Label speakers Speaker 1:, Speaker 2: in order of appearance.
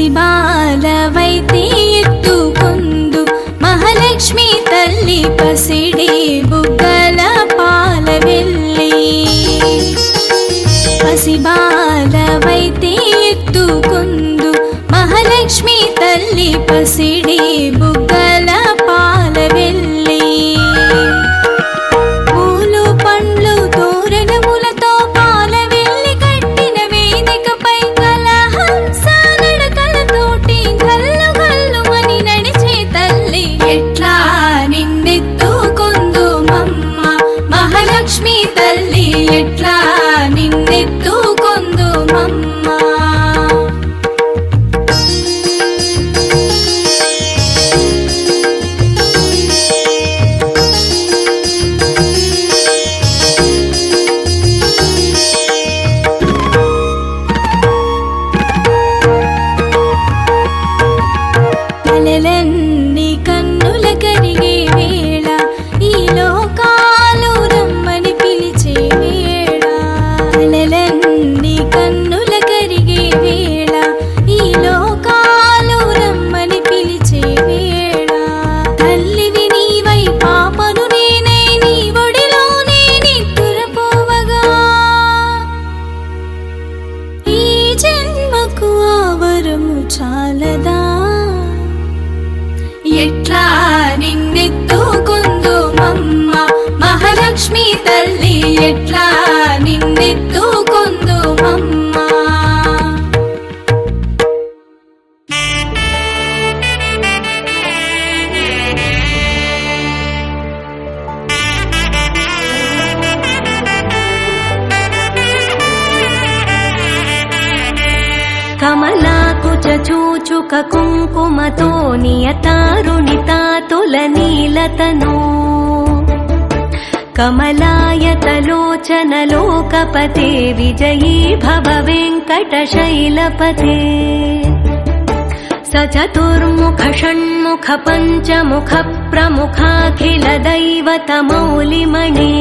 Speaker 1: పసిబాలవైతే ఎత్తుకొందు మహాలక్ష్మి తల్లి పసిడి బుగ్గల పాలవెల్లి పసిబాలవైతే ఎత్తుకొందు మహాలక్ష్మి తల్లి పసిడి బుగ్గల పాలవెల్లి పూలు పండ్లు తోరణములతో పాలవెల్లి కట్టిన వేదికపై కలహంస నడకలతోటి గల్లు గల్లుమని నడిచే తల్లి ఎట్లా నిన్నెత్తుకొందు మమ్మ మహాలక్ష్మి తల్లి ఎట్లా నిన్నెత్తుకొందు మమ్మ కలలన్నీ కన్నుల కరిగే వేళ ఈ లోకాలు రమ్మని పిలిచే వేళ కలలన్నీ కన్నుల కరిగే వేళ ఈ లోకాలు రమ్మని పిలిచే వేళ తల్లివి నీవై పాపను నేనై నీ ఒడిలోనే నిద్రపోవగా ఈ జన్మకు ఆవరము చాలదా ఎట్లా నిన్నెత్తుకొందు మమ్మ మహాలక్ష్మి తల్లి ఎట్లా నిన్నెత్తుకొందు మమ్మ కమలాకుచ చూచుక కుంకుమతో నియతారుణితాతుల నీలతను కమలాయతలోచన లోకపతే విజయీ భవ వెంకటశైలపతే సచతుర్ముఖ షణ్ముఖ పంచముఖ ప్రముఖాఖిల దైవత మౌలిమణే